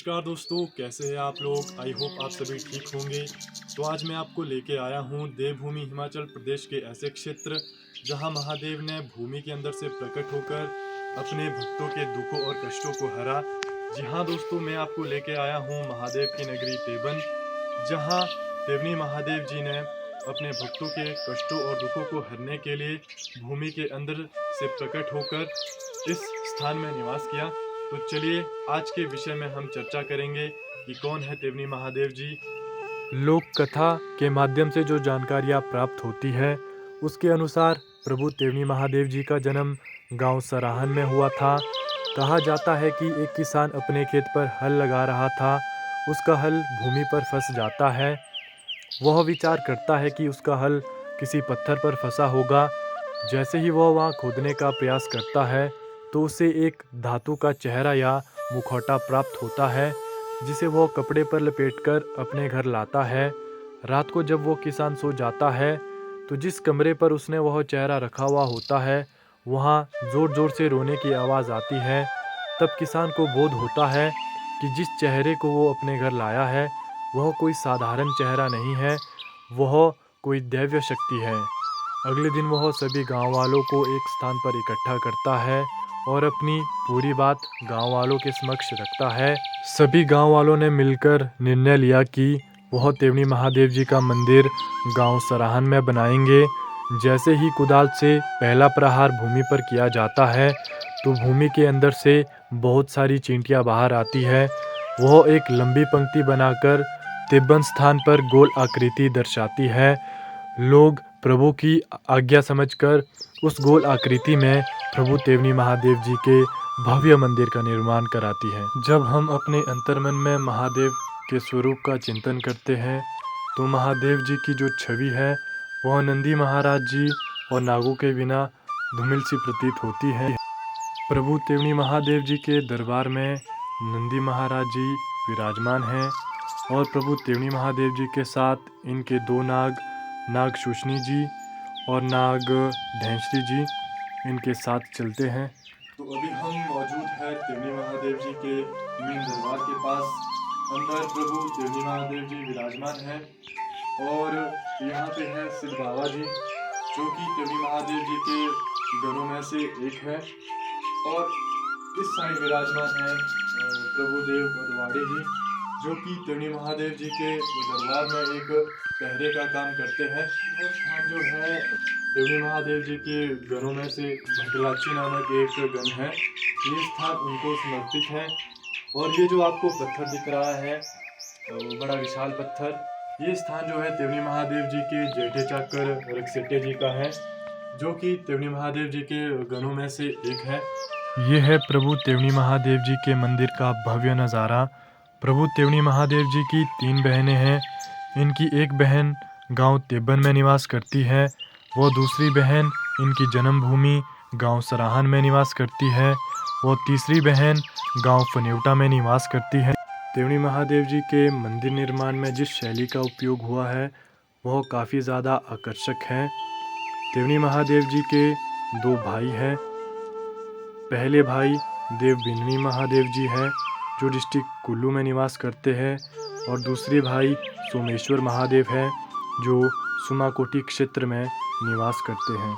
नमस्कार दोस्तों, कैसे हैं आप लोग। आई होप आप सभी ठीक होंगे। तो आज मैं आपको लेके आया हूँ देवभूमि हिमाचल प्रदेश के ऐसे क्षेत्र जहाँ महादेव ने भूमि के अंदर से प्रकट होकर अपने भक्तों के दुखों और कष्टों को हरा। जी हाँ दोस्तों, मैं आपको लेके आया हूँ महादेव की नगरी तेबन, जहाँ देवनी महादेव जी ने अपने भक्तों के कष्टों और दुखों को हरने के लिए भूमि के अंदर से प्रकट होकर इस स्थान में निवास किया। तो चलिए आज के विषय में हम चर्चा करेंगे कि कौन है देवनी महादेव जी। लोक कथा के माध्यम से जो जानकारियाँ प्राप्त होती है उसके अनुसार प्रभु देवनी महादेव जी का जन्म गांव सराहन में हुआ था। कहा जाता है कि एक किसान अपने खेत पर हल लगा रहा था, उसका हल भूमि पर फंस जाता है। वह विचार करता है कि उसका हल किसी पत्थर पर फंसा होगा। जैसे ही वह वहाँ खोदने का प्रयास करता है तो उसे एक धातु का चेहरा या मुखौटा प्राप्त होता है, जिसे वह कपड़े पर लपेटकर अपने घर लाता है। रात को जब वो किसान सो जाता है तो जिस कमरे पर उसने वह चेहरा रखा हुआ होता है वहाँ ज़ोर ज़ोर से रोने की आवाज़ आती है। तब किसान को बोध होता है कि जिस चेहरे को वो अपने घर लाया है वह कोई साधारण चेहरा नहीं है, वह कोई दैवीय शक्ति है। अगले दिन वह सभी गांव वालों को एक स्थान पर इकट्ठा करता है और अपनी पूरी बात गांव वालों के समक्ष रखता है। सभी गांव वालों ने मिलकर निर्णय लिया कि वह देवनी महादेव जी का मंदिर गांव सराहन में बनाएंगे। जैसे ही कुदाल से पहला प्रहार भूमि पर किया जाता है तो भूमि के अंदर से बहुत सारी चींटियां बाहर आती है। वह एक लंबी पंक्ति बनाकर तिब्बन स्थान पर गोल आकृति दर्शाती है। लोग प्रभु की आज्ञा समझकर उस गोल आकृति में प्रभु देवनी महादेव जी के भव्य मंदिर का निर्माण कराती है। जब हम अपने अंतर्मन में महादेव के स्वरूप का चिंतन करते हैं तो महादेव जी की जो छवि है वह नंदी महाराज जी और नागों के बिना धूमिल सी प्रतीत होती है। प्रभु देवनी महादेव जी के दरबार में नंदी महाराज जी विराजमान हैं और प्रभु देवनी महादेव जी के साथ इनके दो नाग शूशनी जी और नाग धैंसरी जी इनके साथ चलते हैं। तो अभी हम मौजूद हैं देवनी महादेव जी के मेन दरबार के पास। अंदर प्रभु देवनी महादेव जी विराजमान हैं और यहाँ पे है सिद्ध बाबा जी, जो कि देवनी महादेव जी के गणों में से एक है। और इस साइड विराजमान है प्रभुदेव बदवाड़ी जी, जो कि देवनी महादेव जी के दरबार में एक पहरे का काम करते हैं। वो स्थान जो है देवनी महादेव जी के गणों में से भटलाची नामक एक गण है, ये स्थान उनको समर्पित है। और ये जो आपको पत्थर दिख रहा है बड़ा विशाल पत्थर, ये स्थान जो है देवनी महादेव जी के जेठे चाकर रक्षेटे जी का है, जो कि देवनी महादेव जी के गणों में से एक है। ये है प्रभु देवनी महादेव जी के मंदिर का भव्य नज़ारा। प्रभु देवनी महादेव जी की 3 बहनें हैं। इनकी एक बहन गांव तेबन में निवास करती है, वो दूसरी बहन इनकी जन्मभूमि गांव सराहन में निवास करती है, वो तीसरी बहन गांव फनेवटा में निवास करती है। देवनी महादेव जी के मंदिर निर्माण में जिस शैली का उपयोग हुआ है वह काफ़ी ज़्यादा आकर्षक है। देवनी महादेव जी के 2 भाई हैं। पहले भाई देव बिननी महादेव जी हैं, जो डिस्ट्रिक्ट कुल्लू में निवास करते हैं, और दूसरे भाई सोमेश्वर महादेव हैं, जो सुमाकोटी क्षेत्र में निवास करते हैं।